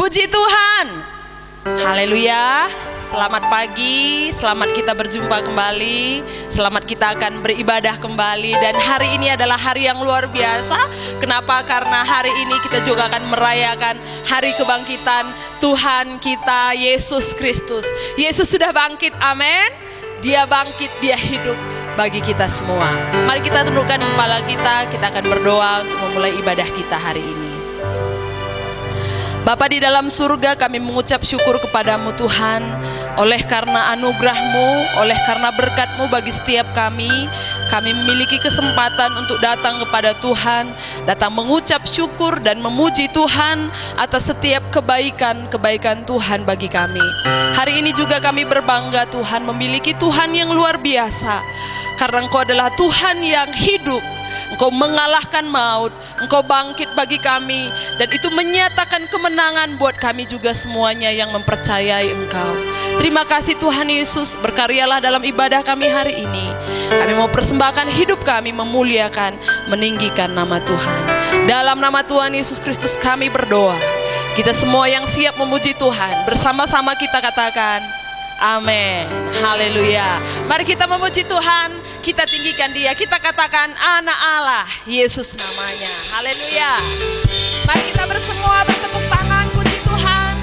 Puji Tuhan. Haleluya. Selamat pagi, selamat kita berjumpa kembali. Selamat kita akan beribadah kembali. Dan hari ini adalah hari yang luar biasa. Kenapa? Karena hari ini kita juga akan merayakan hari kebangkitan Tuhan kita, Yesus Kristus. Yesus sudah bangkit, amin. Dia bangkit, dia hidup bagi kita semua. Mari kita tundukkan kepala kita akan berdoa untuk memulai ibadah kita hari ini. Bapa di dalam surga, kami mengucap syukur kepadamu Tuhan, oleh karena anugerah-Mu, oleh karena berkat-Mu bagi setiap kami memiliki kesempatan untuk datang kepada Tuhan, datang mengucap syukur dan memuji Tuhan atas setiap kebaikan Tuhan bagi kami. Hari ini juga kami berbangga Tuhan memiliki Tuhan yang luar biasa, karena Engkau adalah Tuhan yang hidup. Engkau mengalahkan maut, Engkau bangkit bagi kami, dan itu menyatakan kemenangan buat kami juga semuanya yang mempercayai Engkau. Terima kasih Tuhan Yesus, berkaryalah dalam ibadah kami hari ini. Kami mau persembahkan hidup kami, memuliakan, meninggikan nama Tuhan. Dalam nama Tuhan Yesus Kristus kami berdoa. Kita semua yang siap memuji Tuhan, bersama-sama kita katakan amin. Haleluya. Mari kita memuji Tuhan. Kita tinggikan dia, kita katakan anak Allah, Yesus namanya. Haleluya. Mari kita bersemua bertepuk tangan, puji Tuhan.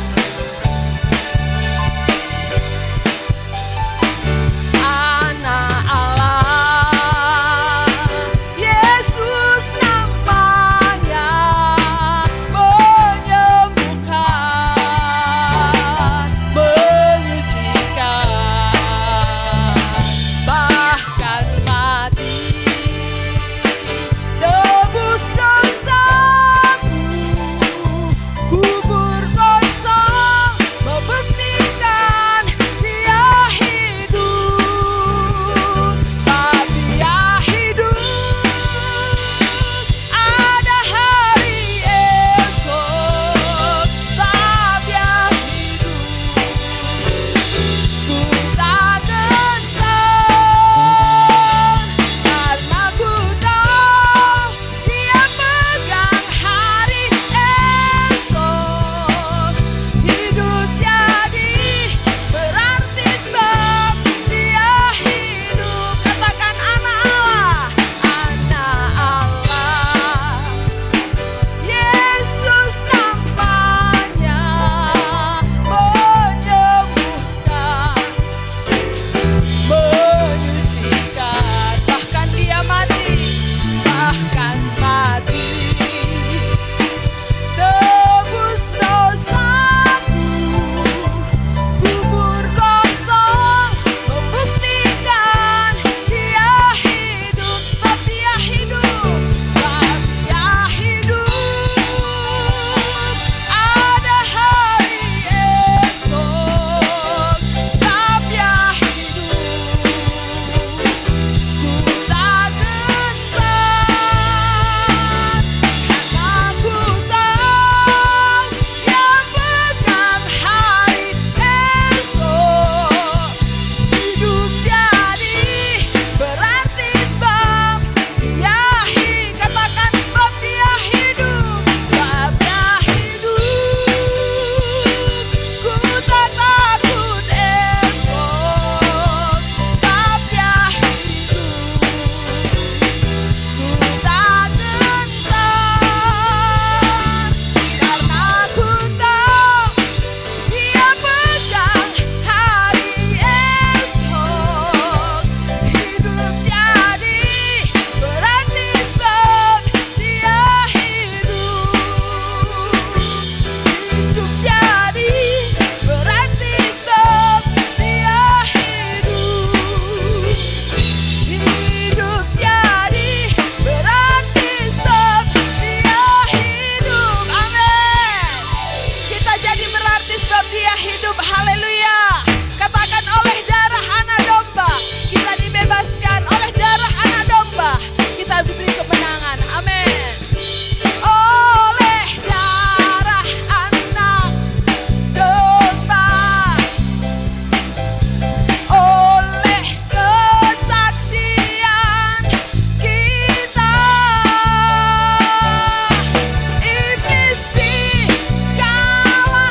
Anak Allah, Yesus namanya, menyembuhkan, menyucikan, bahkan mati, tebus dosaku, kubur kosong, membuktikan dia hidup, tapi dia hidup. Ada hari esok, tapi dia hidup. Ku tak gentar, karena ku tahu dia pegang hari esok. Hidup jadi berarti sebab dia hidup. Katakan anak Allah, anak Allah, Yesus namanya, menyembuhkan, menyucikan, bahkan dia mati, tebus dosaku, kubur kosong, membuktikan dia hidup, sebab dia hidup, sebab dia hidup. Ada hari esok, sebab dia hidup. Ku tak gentar, karena ku tahu dia pegang hari esok. Hidup jadi berarti sebab dia hidup. Katakan sebab dia hidup, sebab dia hidup. Ku tak takut esok, sebab dia hidup. Ku tak gentar, karena ku tahu dia pegang hari esok. Hidup jadi berarti sebab dia hidup. Hidup jadi berarti sebab dia hidup. Hidup jadi berarti sebab dia hidup. Amin. Kita jadi berarti sebab dia hidup. Haleluya. Katakan oleh darah anak domba kita dibebaskan, oleh darah anak domba kita diberi kemenangan. Amin. Oleh darah anak domba, oleh kesaksian kita, iblis dikalah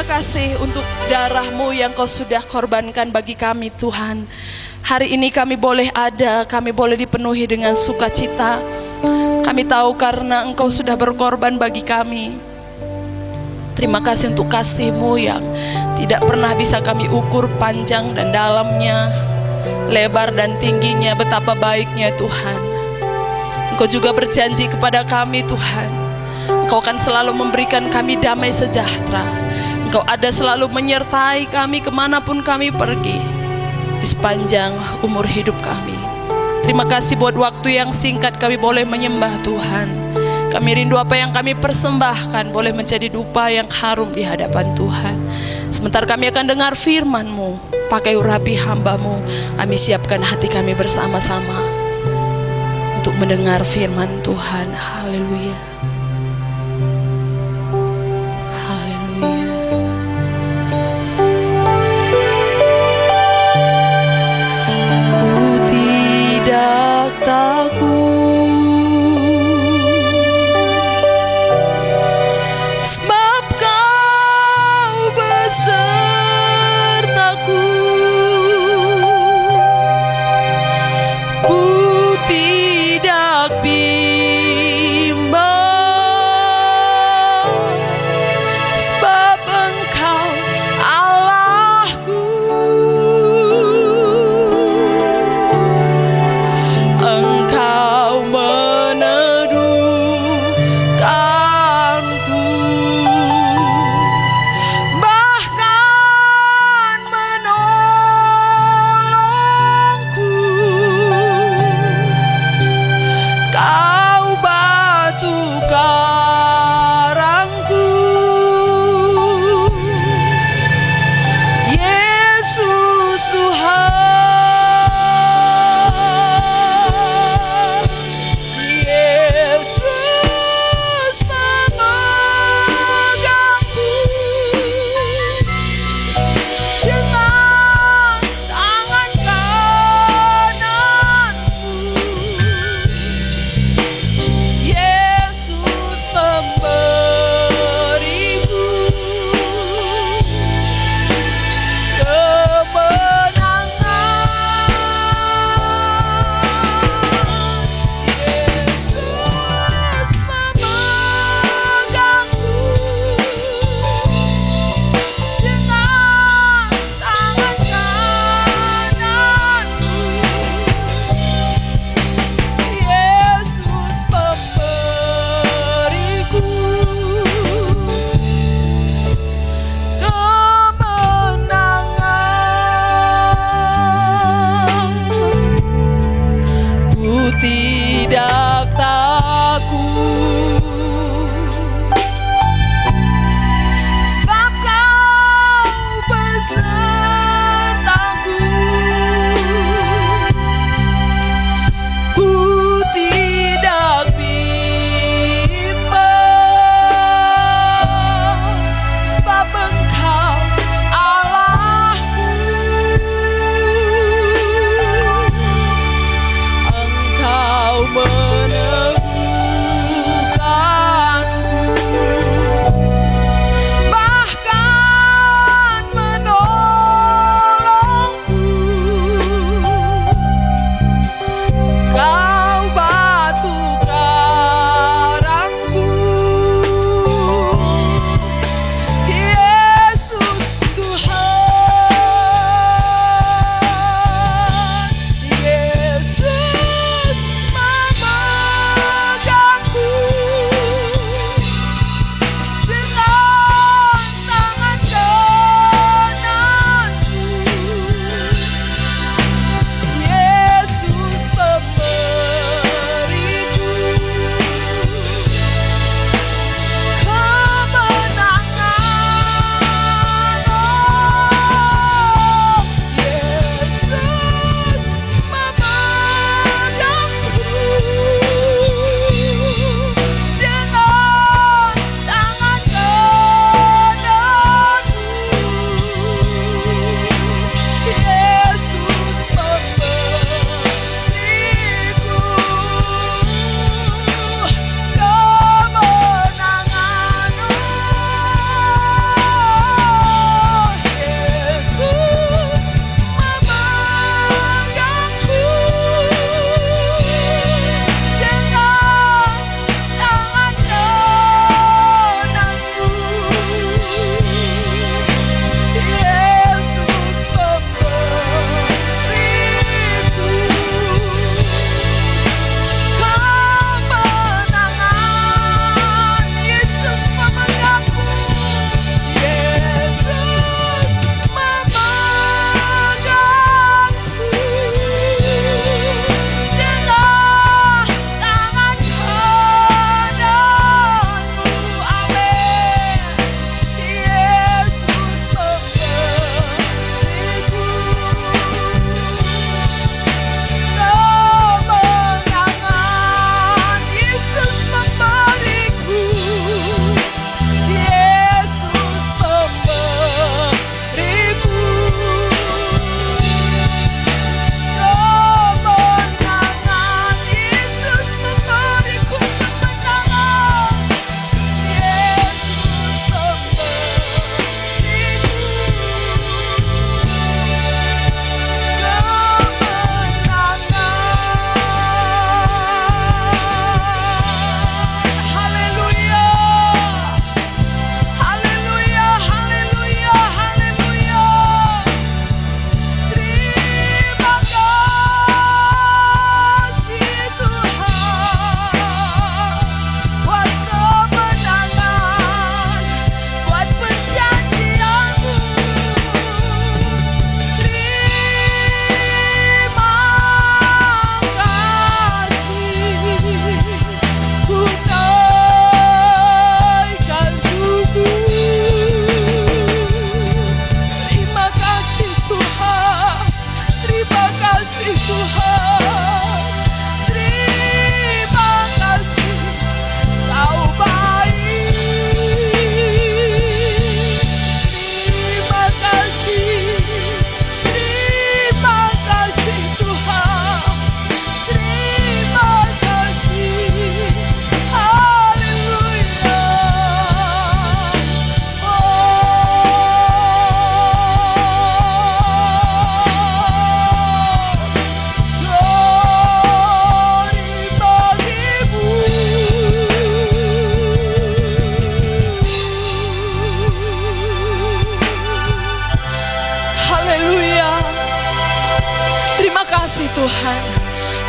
terima kasih untuk darah-Mu yang Kau sudah korbankan bagi kami Tuhan. Hari ini kami boleh ada, kami boleh dipenuhi dengan sukacita. Kami tahu karena Engkau sudah berkorban bagi kami. Terima kasih untuk kasih-Mu yang tidak pernah bisa kami ukur panjang dan dalamnya, lebar dan tingginya, betapa baiknya Tuhan. Engkau juga berjanji kepada kami Tuhan, Engkau akan selalu memberikan kami damai sejahtera. Engkau ada selalu menyertai kami kemanapun kami pergi di sepanjang umur hidup kami. Terima kasih buat waktu yang singkat kami boleh menyembah Tuhan. Kami rindu apa yang kami persembahkan boleh menjadi dupa yang harum di hadapan Tuhan. Sebentar kami akan dengar firman-Mu, pakai urapi hamba-Mu. Kami siapkan hati kami bersama-sama untuk mendengar firman Tuhan. Haleluya.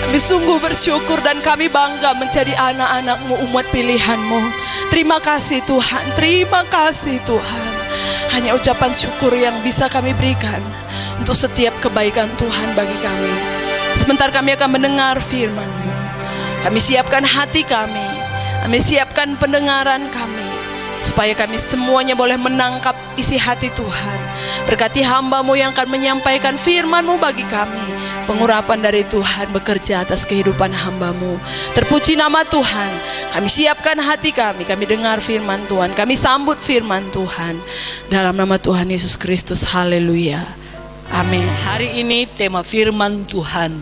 Kami sungguh bersyukur dan kami bangga menjadi anak-anak-Mu, umat pilihan-Mu. Terima kasih Tuhan, terima kasih Tuhan. Hanya ucapan syukur yang bisa kami berikan untuk setiap kebaikan Tuhan bagi kami. Sebentar kami akan mendengar firman-Mu. Kami siapkan hati kami, kami siapkan pendengaran kami, supaya kami semuanya boleh menangkap isi hati Tuhan. Berkati hamba-Mu yang akan menyampaikan firman-Mu bagi kami. Pengurapan dari Tuhan bekerja atas kehidupan hamba-Mu. Terpuji nama Tuhan. Kami siapkan hati kami dengar firman Tuhan, kami sambut firman Tuhan. Dalam nama Tuhan Yesus Kristus, haleluya, amin. Hari ini tema firman Tuhan,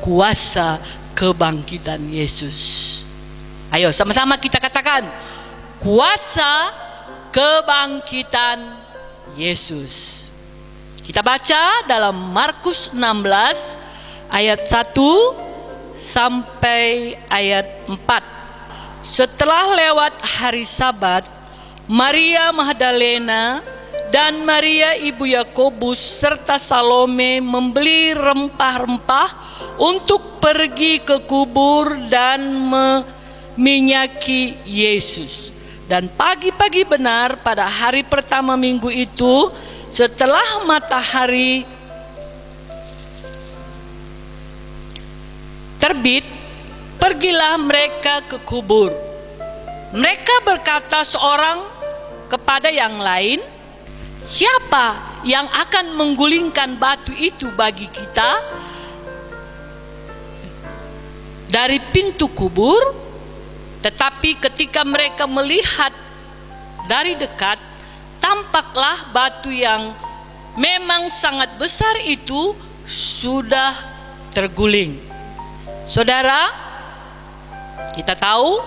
kuasa kebangkitan Yesus. Ayo sama-sama kita katakan, kuasa kebangkitan Yesus. Kita baca dalam Markus 16 ayat 1 sampai ayat 4. Setelah lewat hari Sabat, Maria Magdalena dan Maria ibu Yakobus serta Salome membeli rempah-rempah untuk pergi ke kubur dan meminyaki Yesus. Dan pagi-pagi benar pada hari pertama minggu itu, setelah matahari terbit, pergilah mereka ke kubur. Mereka berkata seorang kepada yang lain, siapa yang akan menggulingkan batu itu bagi kita dari pintu kubur? Tetapi ketika mereka melihat dari dekat, tampaklah batu yang memang sangat besar itu sudah terguling. Saudara, kita tahu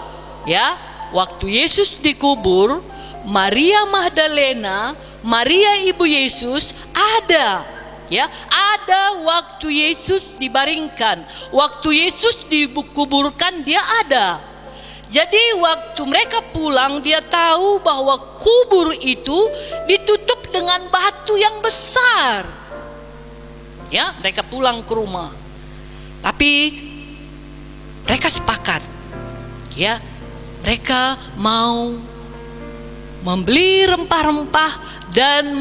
ya, waktu Yesus dikubur, Maria Magdalena, Maria ibu Yesus ada waktu Yesus dibaringkan, waktu Yesus dikuburkan, dia ada. Jadi waktu mereka pulang, dia tahu bahwa kubur itu ditutup dengan batu yang besar. Ya, mereka pulang ke rumah. Tapi mereka sepakat, ya, mereka mau membeli rempah-rempah dan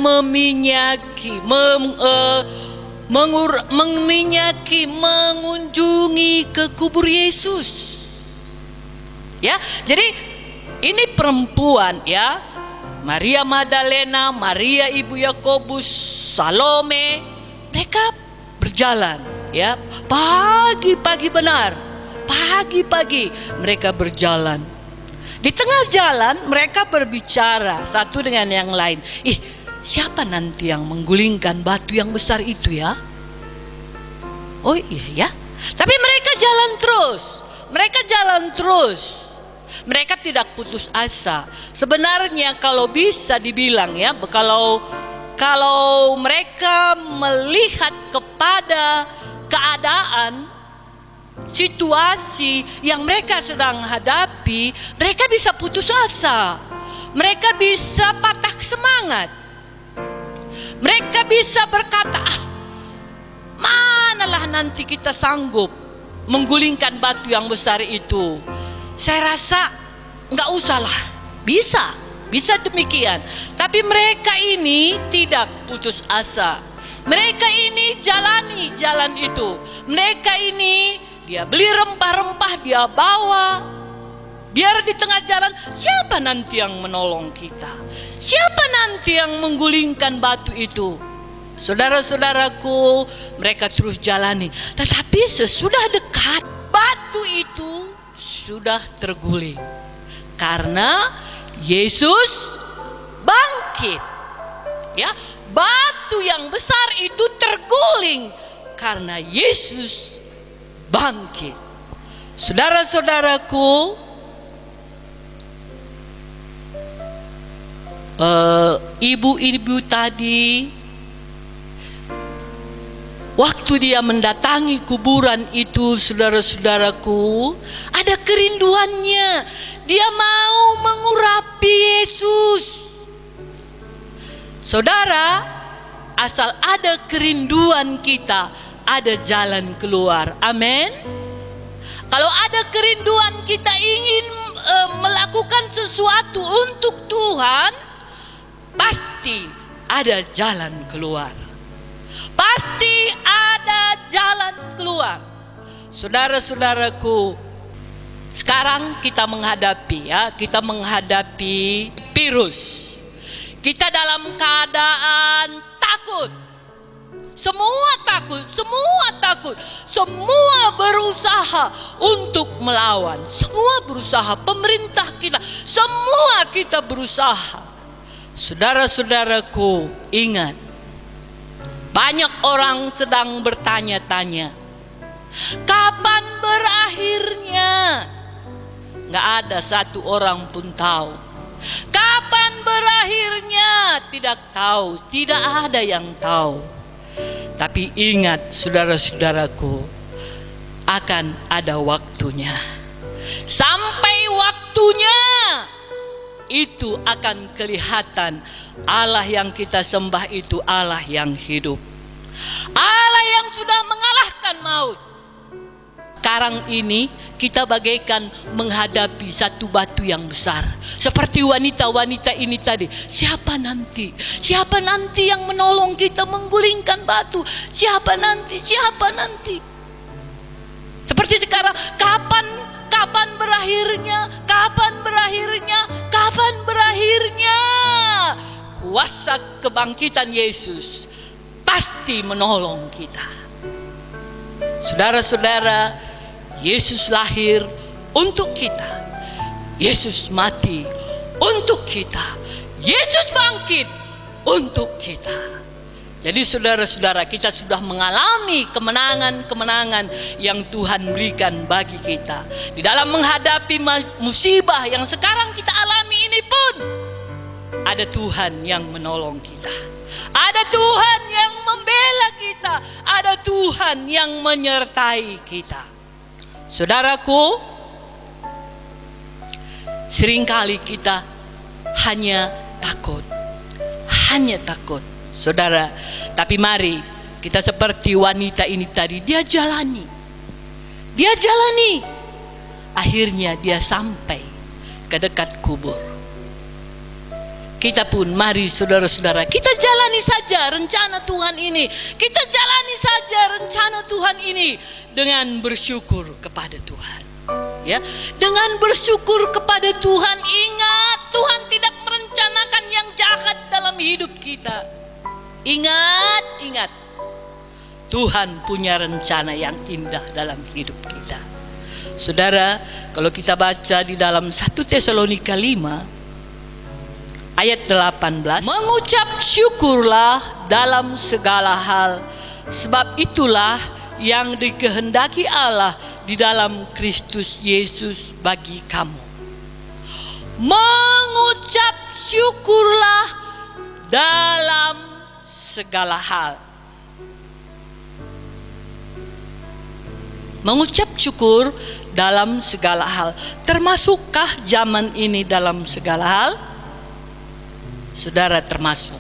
mengunjungi ke kubur Yesus. Ya, jadi ini perempuan ya, Maria Magdalena, Maria ibu Yakobus, Salome, mereka berjalan ya, pagi-pagi benar, pagi-pagi mereka berjalan. Di tengah jalan mereka berbicara satu dengan yang lain. Siapa nanti yang menggulingkan batu yang besar itu ya? Oh iya ya. Tapi mereka jalan terus. Mereka jalan terus. Mereka tidak putus asa. Sebenarnya kalau bisa dibilang ya, kalau mereka melihat kepada keadaan, situasi yang mereka sedang hadapi, mereka bisa putus asa. Mereka bisa patah semangat. Mereka bisa berkata, manalah nanti kita sanggup menggulingkan batu yang besar itu. Saya rasa enggak usahlah, bisa demikian. Tapi mereka ini tidak putus asa. Mereka ini jalani jalan itu. Mereka ini dia beli rempah-rempah, dia bawa. Biar di tengah jalan, siapa nanti yang menolong kita? Siapa nanti yang menggulingkan batu itu? Saudara-saudaraku, mereka terus jalani. Tetapi sesudah dekat, batu itu sudah terguling. Karena Yesus bangkit. Ya, batu yang besar itu terguling karena Yesus bangkit. Saudara-saudaraku, ibu-ibu tadi, waktu dia mendatangi kuburan itu, saudara-saudaraku, ada kerinduannya. Dia mau mengurapi Yesus. Saudara, asal ada kerinduan kita, ada jalan keluar. Amin. Kalau ada kerinduan kita ingin melakukan sesuatu untuk Tuhan, pasti ada jalan keluar. Pasti ada jalan keluar. Saudara-saudaraku, sekarang kita menghadapi virus. Kita dalam keadaan takut. Semua takut. Semua berusaha untuk melawan. Semua berusaha, pemerintah kita, semua kita berusaha. Saudara-saudaraku, ingat, banyak orang sedang bertanya-tanya, kapan berakhirnya? Gak ada satu orang pun tahu. Kapan berakhirnya? Tidak tahu, tidak ada yang tahu. Tapi ingat saudara-saudaraku, akan ada waktunya. Sampai waktunya, itu akan kelihatan Allah yang kita sembah itu Allah yang hidup. Allah yang sudah mengalahkan maut. Sekarang ini kita bagaikan menghadapi satu batu yang besar. Seperti wanita-wanita ini tadi. Siapa nanti? Siapa nanti yang menolong kita menggulingkan batu? Siapa nanti? Siapa nanti? Seperti sekarang, kapan berakhirnya? Kapan berakhirnya? Kapan berakhirnya? Kuasa kebangkitan Yesus pasti menolong kita. Saudara-saudara, Yesus lahir untuk kita. Yesus mati untuk kita. Yesus bangkit untuk kita. Jadi saudara-saudara, kita sudah mengalami kemenangan-kemenangan yang Tuhan berikan bagi kita. Di dalam menghadapi musibah yang sekarang kita alami ini pun, ada Tuhan yang menolong kita. Ada Tuhan yang membela kita. Ada Tuhan yang menyertai kita. Saudaraku, seringkali kita hanya takut. Saudara, tapi mari kita seperti wanita ini tadi, dia jalani. Akhirnya dia sampai ke dekat kubur. Kita pun mari saudara-saudara, kita jalani saja rencana Tuhan ini. Kita jalani saja rencana Tuhan ini dengan bersyukur kepada Tuhan. Ya, dengan bersyukur kepada Tuhan. Ingat, Tuhan tidak merencanakan yang jahat dalam hidup kita. Ingat. Tuhan punya rencana yang indah dalam hidup kita. Saudara, kalau kita baca di dalam 1 Tesalonika 5 ayat 18, mengucap syukurlah dalam segala hal, sebab itulah yang dikehendaki Allah di dalam Kristus Yesus bagi kamu. Mengucap syukurlah dalam segala hal. Mengucap syukur dalam segala hal. Termasukkah zaman ini dalam segala hal? Saudara, termasuk.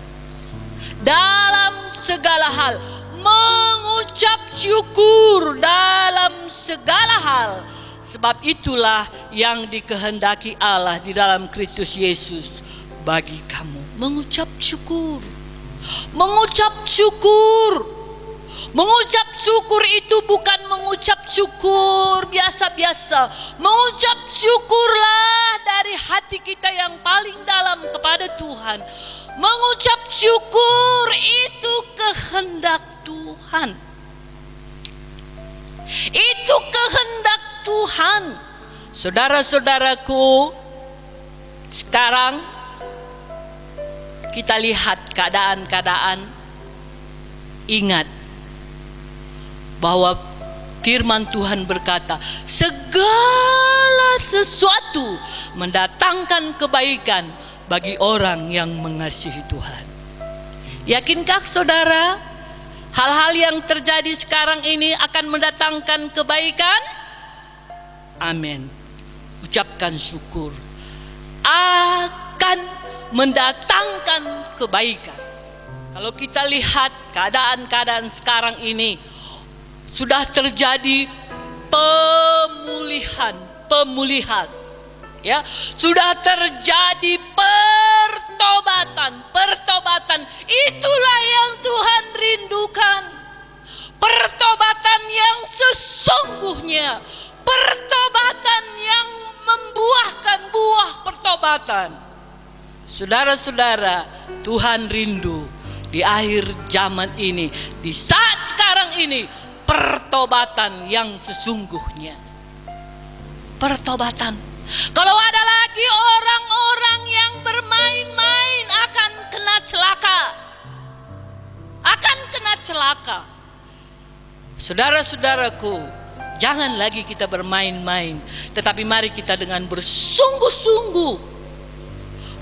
Dalam segala hal, mengucap syukur dalam segala hal, sebab itulah yang dikehendaki Allah di dalam Kristus Yesus bagi kamu. Mengucap syukur. Mengucap syukur itu bukan mengucap syukur biasa-biasa. Mengucap syukurlah dari hati kita yang paling dalam kepada Tuhan. Mengucap syukur itu kehendak Tuhan. Itu kehendak Tuhan. Saudara-saudaraku, sekarang kita lihat keadaan-keadaan. Ingat bahwa firman Tuhan berkata, segala sesuatu mendatangkan kebaikan bagi orang yang mengasihi Tuhan. Yakinkah saudara, hal-hal yang terjadi sekarang ini akan mendatangkan kebaikan? Amin. Ucapkan syukur. Akan mendatangkan kebaikan. Kalau kita lihat keadaan-keadaan sekarang ini, sudah terjadi pemulihan pemulihan. Ya, sudah terjadi pertobatan. Itulah yang Tuhan rindukan. Pertobatan yang sesungguhnya, pertobatan yang membuahkan buah pertobatan. Saudara-saudara, Tuhan rindu di akhir zaman ini, di saat sekarang ini, pertobatan yang sesungguhnya. Pertobatan. Kalau ada lagi orang-orang yang bermain-main akan kena celaka. Saudara-saudaraku, jangan lagi kita bermain-main, tetapi mari kita dengan bersungguh-sungguh,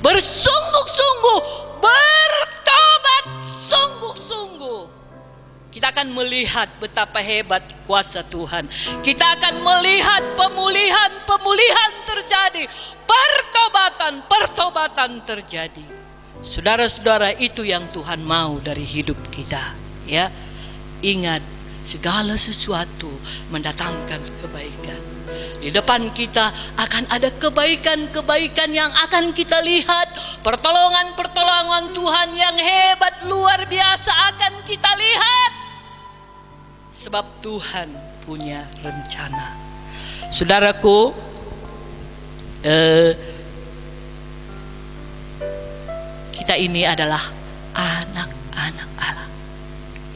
bertobat sungguh-sungguh. Kita akan melihat betapa hebat kuasa Tuhan. Kita akan melihat pemulihan terjadi, pertobatan terjadi. Saudara-saudara, itu yang Tuhan mau dari hidup kita, ya. Ingat, segala sesuatu mendatangkan kebaikan. Di depan kita akan ada kebaikan-kebaikan yang akan kita lihat. Pertolongan-pertolongan Tuhan yang hebat, luar biasa akan kita lihat. Sebab Tuhan punya rencana. Saudaraku, kita ini adalah anak-anak Allah.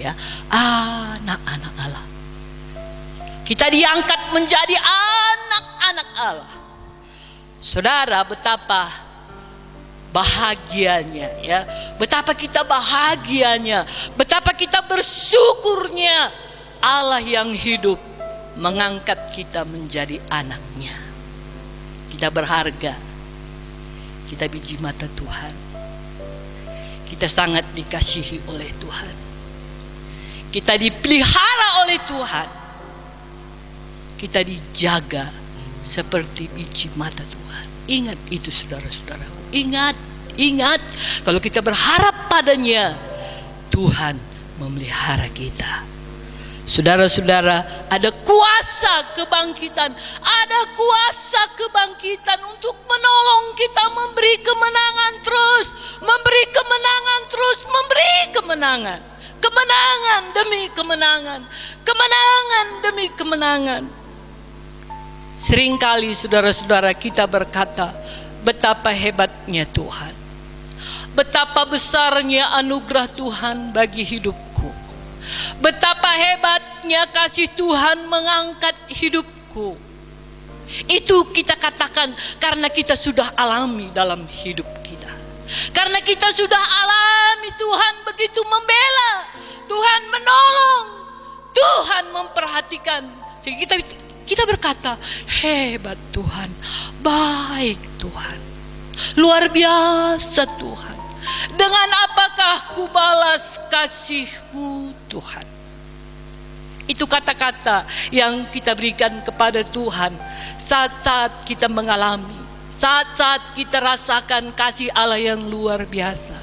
Ya, anak-anak Allah. Kita diangkat menjadi anak-anak Allah. Saudara, betapa bahagianya, ya. Betapa kita bahagianya, betapa kita bersyukurnya Allah yang hidup mengangkat kita menjadi anaknya. Kita berharga. Kita biji mata Tuhan. Kita sangat dikasihi oleh Tuhan. Kita dipelihara oleh Tuhan. Kita dijaga seperti biji mata Tuhan. Ingat itu, saudara-saudaraku. Ingat. Kalau kita berharap padanya, Tuhan memelihara kita. Saudara-saudara, ada kuasa kebangkitan. Ada kuasa kebangkitan untuk menolong kita, memberi kemenangan terus. Memberi kemenangan. Kemenangan demi kemenangan. Kemenangan demi kemenangan. Seringkali saudara-saudara kita berkata, betapa hebatnya Tuhan. Betapa besarnya anugerah Tuhan bagi hidupku. Betapa hebatnya kasih Tuhan mengangkat hidupku. Itu kita katakan karena kita sudah alami dalam hidup kita. Karena kita sudah alami Tuhan begitu membela, Tuhan menolong, Tuhan memperhatikan. Jadi kita berkata, hebat Tuhan, baik Tuhan, luar biasa Tuhan. Dengan apakah ku balas kasih-Mu Tuhan? Itu kata-kata yang kita berikan kepada Tuhan saat-saat kita mengalami, saat-saat kita rasakan kasih Allah yang luar biasa.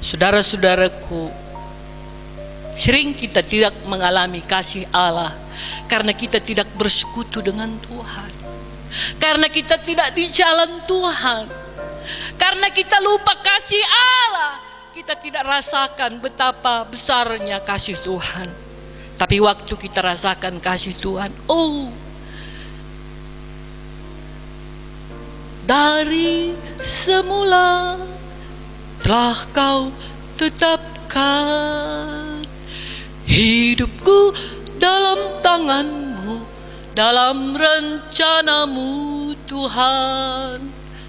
Saudara-saudaraku, sering kita tidak mengalami kasih Allah karena kita tidak bersekutu dengan Tuhan, karena kita tidak di jalan Tuhan, karena kita lupa kasih Allah. Kita tidak rasakan betapa besarnya kasih Tuhan. Tapi waktu kita rasakan kasih Tuhan, oh, dari semula telah Kau tetapkan hidupku dalam tangan-Mu, dalam rencana-Mu Tuhan.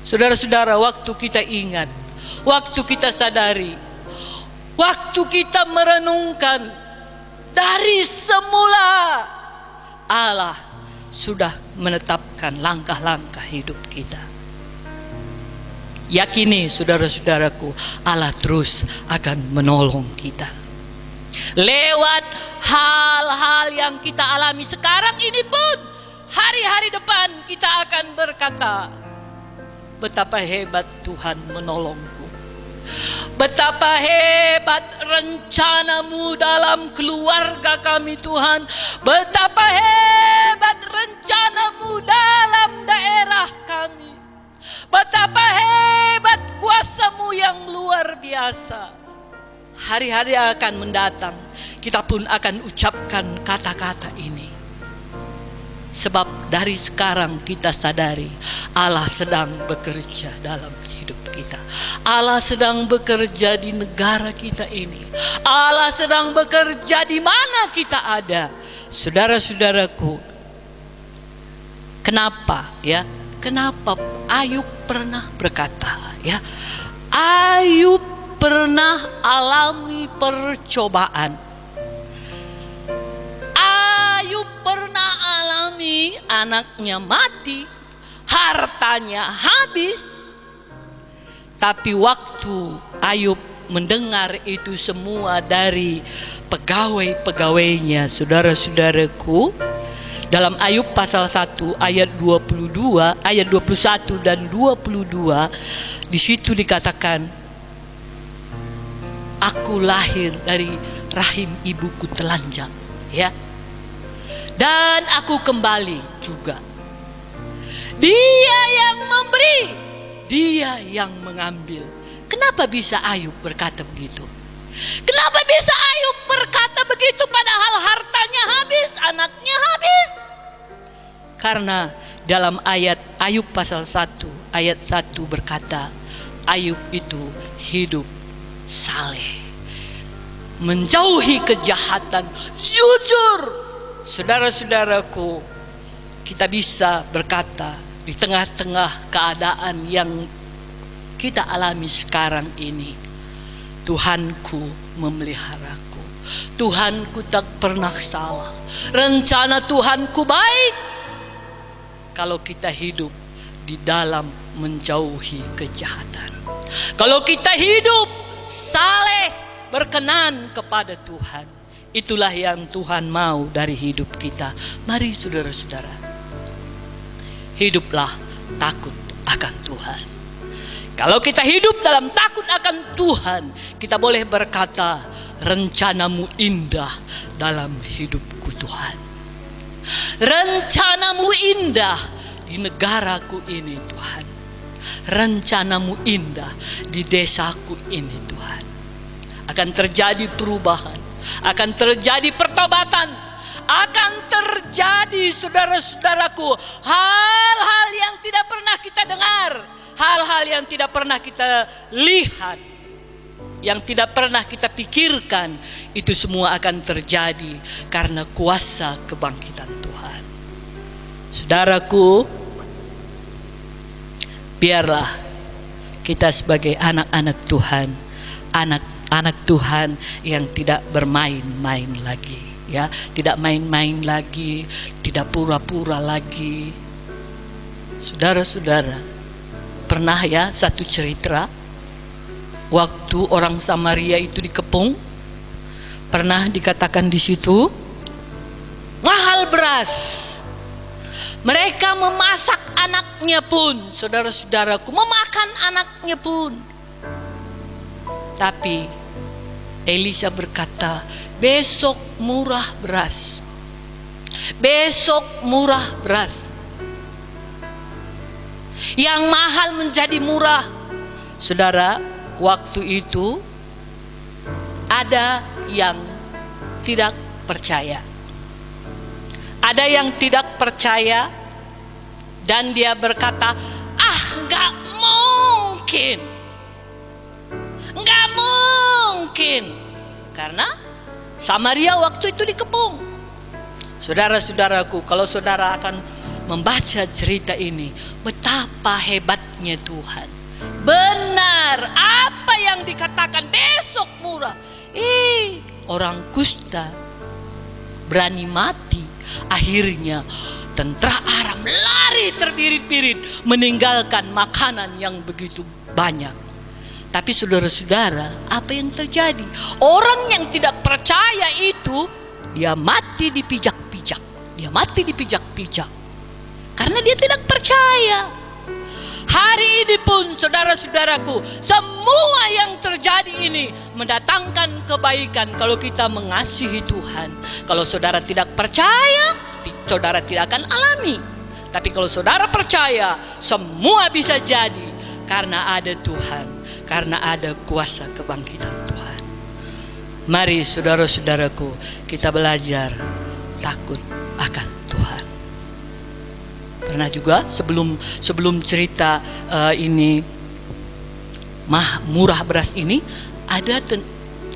Saudara-saudara, waktu kita ingat, waktu kita sadari, waktu kita merenungkan, dari semula Allah sudah menetapkan langkah-langkah hidup kita. Yakini saudara-saudaraku, Allah terus akan menolong kita. Lewat hal-hal yang kita alami sekarang ini pun, hari-hari depan kita akan berkata, betapa hebat Tuhan menolongku. Betapa hebat rencana-Mu dalam keluarga kami Tuhan. Betapa hebat rencana-Mu dalam daerah kami. Betapa hebat kuasa-Mu yang luar biasa. Hari-hari akan mendatang, kita pun akan ucapkan kata-kata ini. Sebab dari sekarang kita sadari Allah sedang bekerja dalam hidup kita. Allah sedang bekerja di negara kita ini. Allah sedang bekerja di mana kita ada. Saudara-saudaraku, kenapa ya? Kenapa Ayub pernah berkata ya? Ayub pernah alami percobaan. Ayub pernah alami anaknya mati, hartanya habis. Tapi waktu Ayub mendengar itu semua dari pegawai-pegawainya, saudara-saudaraku, dalam Ayub pasal 1 ayat 22, ayat 21 dan 22, di situ dikatakan, aku lahir dari rahim ibuku telanjang, ya. Dan aku kembali juga. Dia yang memberi, Dia yang mengambil. Kenapa bisa Ayub berkata begitu? Kenapa bisa Ayub berkata begitu padahal hartanya habis, anaknya habis? Karena dalam ayat Ayub pasal 1 ayat 1 berkata, Ayub itu hidup saleh, menjauhi kejahatan, jujur. Saudara-saudaraku, kita bisa berkata di tengah-tengah keadaan yang kita alami sekarang ini, Tuhanku memeliharaku, Tuhanku tak pernah salah, rencana Tuhanku baik. Kalau kita hidup di dalam menjauhi kejahatan, kalau kita hidup saleh, berkenan kepada Tuhan, itulah yang Tuhan mau dari hidup kita. Mari saudara-saudara, hiduplah takut akan Tuhan. Kalau kita hidup dalam takut akan Tuhan, kita boleh berkata, rencana-Mu indah dalam hidupku Tuhan. Rencana-Mu indah di negaraku ini Tuhan. Rencana-Mu indah di desaku ini Tuhan. Akan terjadi perubahan, akan terjadi pertobatan, akan terjadi saudara-saudaraku hal-hal yang tidak pernah kita dengar, hal-hal yang tidak pernah kita lihat, yang tidak pernah kita pikirkan. Itu semua akan terjadi karena kuasa kebangkitan Tuhan. Saudaraku, biarlah kita sebagai anak-anak Tuhan, anak-anak Tuhan yang tidak bermain-main lagi. Ya, tidak main-main lagi, tidak pura-pura lagi. Saudara-saudara, pernah ya satu cerita, waktu orang Samaria itu dikepung, pernah dikatakan di situ mahal beras. Mereka memasak anaknya pun, saudara-saudaraku, memakan anaknya pun. Tapi Elisa berkata, besok murah beras. Besok murah beras. Yang mahal menjadi murah. Saudara, waktu itu ada yang tidak percaya. Ada yang tidak percaya dan dia berkata, gak mungkin. Gak mungkin. Karena Samaria waktu itu dikepung. Saudara-saudaraku, kalau saudara akan membaca cerita ini, betapa hebatnya Tuhan. Benar apa yang dikatakan besok murah. Orang kusta berani mati. Akhirnya tentara Aram lari terbirit-birit meninggalkan makanan yang begitu banyak. Tapi saudara-saudara, apa yang terjadi? Orang yang tidak percaya itu, dia mati dipijak-pijak. Dia mati dipijak-pijak. Karena dia tidak percaya. Hari ini pun saudara-saudaraku, semua yang terjadi ini mendatangkan kebaikan kalau kita mengasihi Tuhan. Kalau saudara tidak percaya, saudara tidak akan alami. Tapi kalau saudara percaya, semua bisa jadi karena ada Tuhan, karena ada kuasa kebangkitan Tuhan. Mari saudara-saudaraku, kita belajar takut akan Tuhan. Pernah juga sebelum cerita ini murah beras ini, ada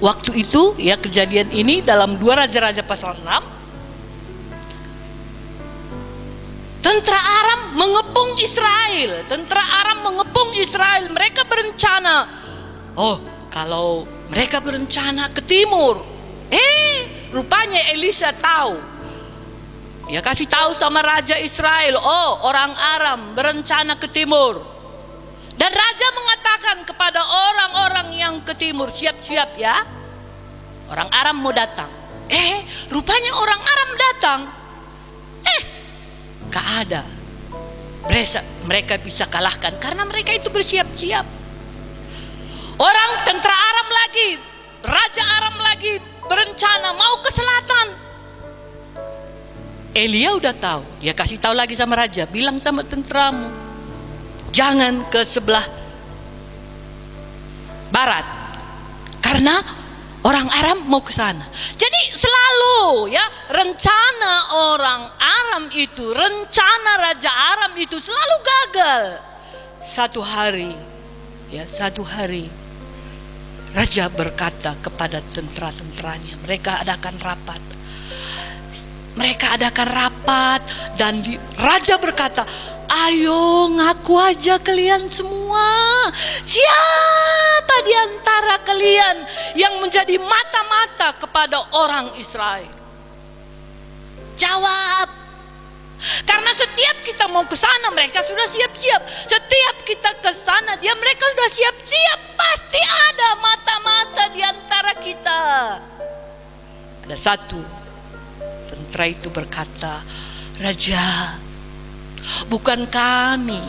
waktu itu ya, kejadian ini dalam 2 Raja-Raja pasal 6. Tentara Aram mengepung Israel. Mereka berencana, kalau mereka berencana ke timur. Rupanya Elisa tahu. Ya, kasih tahu sama Raja Israel, orang Aram berencana ke timur. Dan Raja mengatakan kepada orang-orang yang ke timur, siap-siap ya, orang Aram mau datang. Rupanya orang Aram datang. Gak ada. Mereka bisa kalahkan karena mereka itu bersiap-siap. Orang tentara Aram lagi, Raja Aram lagi berencana mau ke selatan. Elia udah tahu, dia kasih tahu lagi sama raja, bilang sama tentaramu, jangan ke sebelah barat, karena orang Aram mau ke sana. Jadi selalu ya, rencana orang Aram itu, rencana Raja Aram itu selalu gagal. Satu hari raja berkata kepada tentara-tentaranya, mereka adakan rapat dan raja berkata, ayo ngaku aja kalian semua, siapa di antara kalian yang menjadi mata-mata kepada orang Israel? Jawab. Karena setiap kita mau ke sana mereka sudah siap-siap. Setiap kita ke sana mereka sudah siap-siap. Pasti ada mata-mata di antara kita. Ada satu tentara itu berkata, Raja, bukan kami,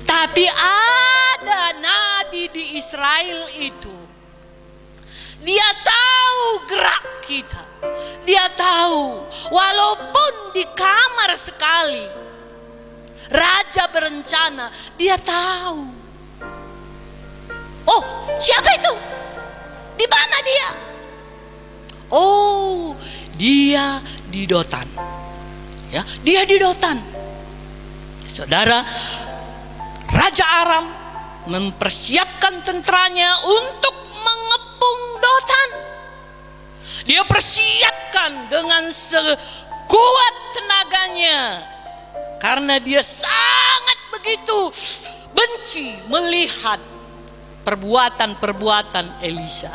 tapi ada nabi di Israel itu. Dia tahu gerak kita. Dia tahu walaupun di kamar sekali raja berencana, dia tahu. Oh, siapa itu? Di mana dia? Oh, dia di Dotan. Ya, dia di Dotan. Saudara, Raja Aram mempersiapkan tentaranya untuk mengepung Dotan. Dia persiapkan dengan sekuat tenaganya, karena dia sangat begitu benci melihat perbuatan-perbuatan Elisa.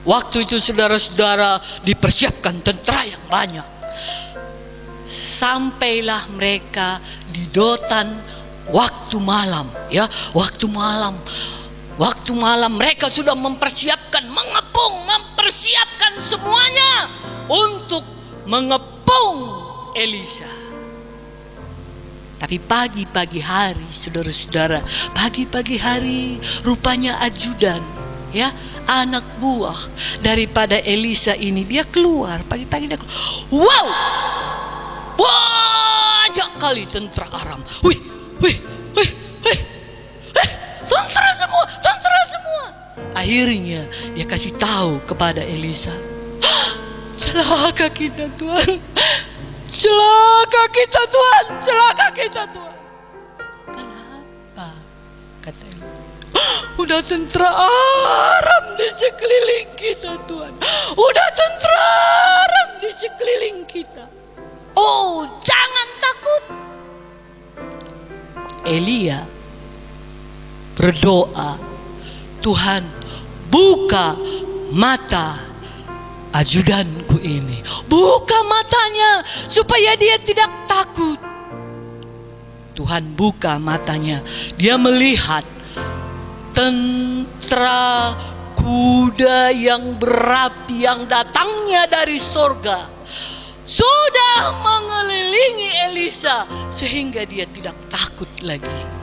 Waktu itu saudara-saudara, dipersiapkan tentara yang banyak. Sampailah mereka di Dotan waktu malam, ya, waktu malam mereka sudah mempersiapkan, mempersiapkan semuanya untuk mengepung Elisa. Tapi pagi-pagi hari, saudara-saudara, pagi-pagi hari rupanya ajudan, ya, anak buah daripada Elisa ini, dia keluar pagi-pagi, dia keluar. Wow, banyak kali tentara Aram. Tentara semua. Akhirnya dia kasih tahu kepada Elisa, celaka kita Tuhan, celaka kita Tuhan, celaka kita Tuhan. Kenapa? Kata Elisa, udah tentara Aram di sekeliling kita Tuhan, udah tentara Aram di sekeliling kita. Oh, jangan takut. Elia berdoa, Tuhan buka mata ajudanku ini, buka matanya supaya dia tidak takut. Tuhan buka matanya, dia melihat tentara kuda yang berapi yang datangnya dari sorga sudah mengelilingi Elisa, sehingga dia tidak takut lagi.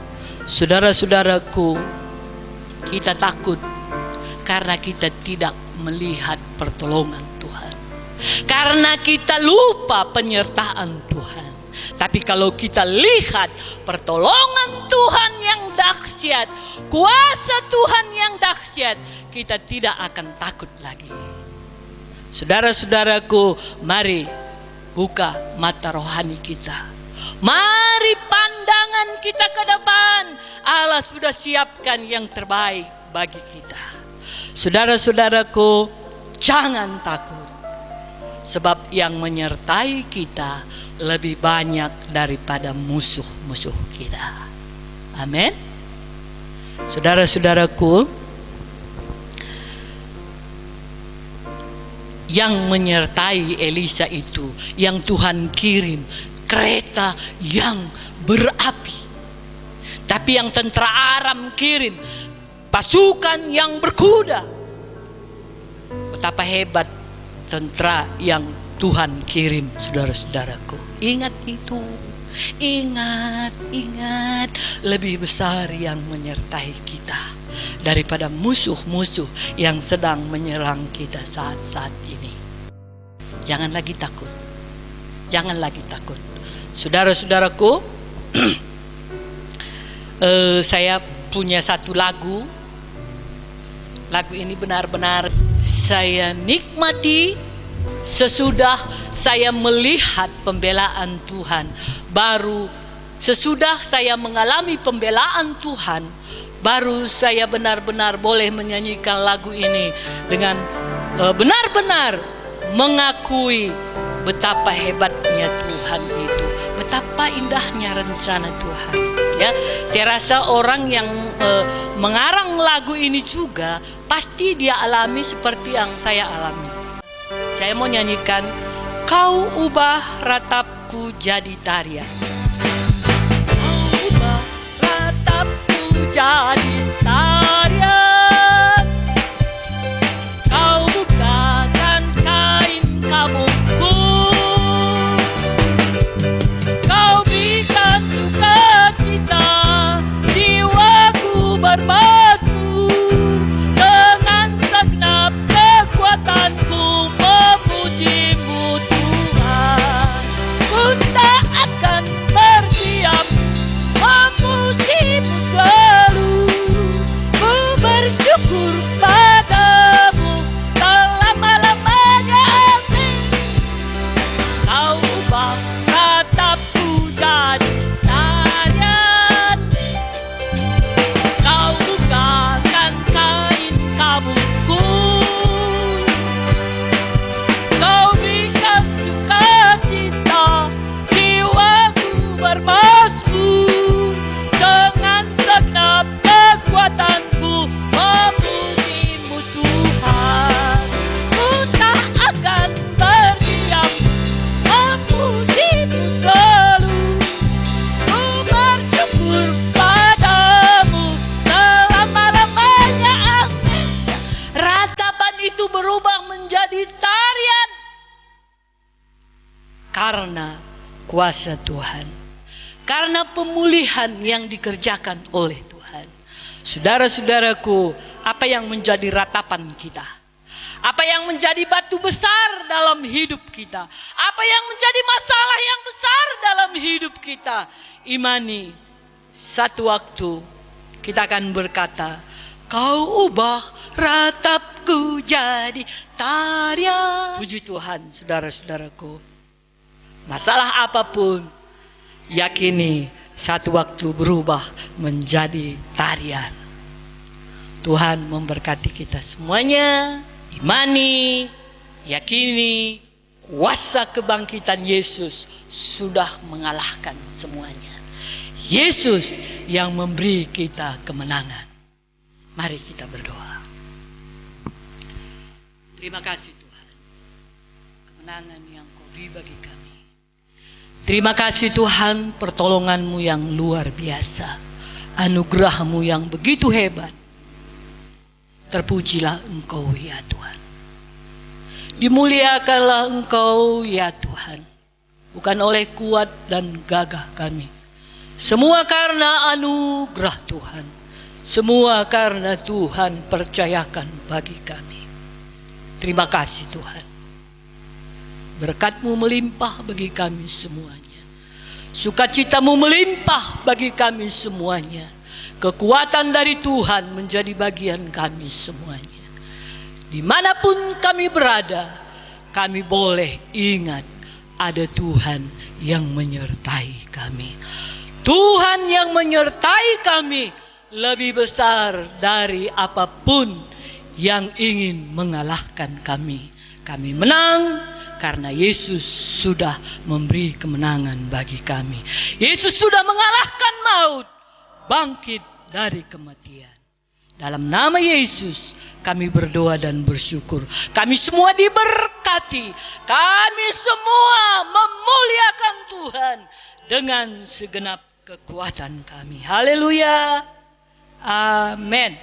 Saudara-saudaraku, kita takut karena kita tidak melihat pertolongan Tuhan. Karena kita lupa penyertaan Tuhan. Tapi kalau kita lihat pertolongan Tuhan yang dahsyat, kuasa Tuhan yang dahsyat, kita tidak akan takut lagi. Saudara-saudaraku, mari buka mata rohani kita. Mari pandangan kita ke depan. Allah sudah siapkan yang terbaik bagi kita. Saudara-saudaraku, jangan takut. Sebab yang menyertai kita lebih banyak daripada musuh-musuh kita. Amin. Saudara-saudaraku, yang menyertai Elisa itu, yang Tuhan kirim kereta yang berapi. Tapi yang tentara Aram kirim pasukan yang berkuda. Betapa hebat tentara yang Tuhan kirim, saudara-saudaraku. Ingat itu. Ingat. Lebih besar yang menyertai kita daripada musuh-musuh yang sedang menyerang kita saat-saat ini. Jangan lagi takut. Jangan lagi takut. Saudara-saudaraku, saya punya satu lagu. Lagu ini benar-benar saya nikmati sesudah saya melihat pembelaan Tuhan. Baru sesudah saya mengalami pembelaan Tuhan, baru saya benar-benar boleh menyanyikan lagu ini dengan benar-benar mengakui betapa hebatnya Tuhan itu, betapa indahnya rencana Tuhan. Ya, saya rasa orang yang mengarang lagu ini juga pasti dia alami seperti yang saya alami. Saya mau nyanyikan, kau ubah ratapku jadi tarian. Kau ubah ratapku jadi tarian. Kau bukakan kain kabungku. Kau bikin sukacita jiwaku bermasmur. Dengan segenap kekuatanku memujimu Tuhan. Ku tak akan berdiam memujimu selalu. Ku bersyukur padamu selama-lamanya. Amin. Kau ubah ratapku jadi tarian. Kau bukakan kain kabungku. Kau bikin sukacita jiwaku bermasmur. Dengan segenap kekuatanku memujimu Tuhan. Ku tak akan berdiam memujimu selalu. Ku bersyukur padamu selama-lamanya. Amin. Ratapan itu berubah menjadi tarian karena kuasa Tuhan, karena pemulihan yang dikerjakan oleh Tuhan. Saudara-saudaraku, apa yang menjadi ratapan kita? Apa yang menjadi batu besar dalam hidup kita? Apa yang menjadi masalah yang besar dalam hidup kita? Imani, satu waktu kita akan berkata, kau ubah ratapku jadi tarian. Puji Tuhan, saudara-saudaraku. Masalah apapun, yakini satu waktu berubah menjadi tarian. Tuhan memberkati kita semuanya. Imani, yakini kuasa kebangkitan Yesus sudah mengalahkan semuanya. Yesus yang memberi kita kemenangan. Mari kita berdoa. Terima kasih Tuhan, kemenangan yang Kau beri bagi kami. Terima kasih Tuhan, pertolongan-Mu yang luar biasa, anugerah-Mu yang begitu hebat. Terpujilah Engkau ya Tuhan. Dimuliakanlah Engkau ya Tuhan. Bukan oleh kuat dan gagah kami, Semua karena anugerah Tuhan. Semua karena Tuhan percayakan bagi kami. Terima kasih Tuhan. Berkat-Mu melimpah bagi kami semuanya. Sukacita-Mu melimpah bagi kami semuanya. Kekuatan dari Tuhan menjadi bagian kami semuanya. Dimanapun kami berada, kami boleh ingat ada Tuhan yang menyertai kami. Tuhan yang menyertai kami lebih besar dari apapun yang ingin mengalahkan kami. Kami menang karena Yesus sudah memberi kemenangan bagi kami. Yesus sudah mengalahkan maut, bangkit dari kematian. Dalam nama Yesus kami berdoa dan bersyukur. Kami semua diberkati. Kami semua memuliakan Tuhan dengan segenap kekuatan kami. Haleluya. Amin.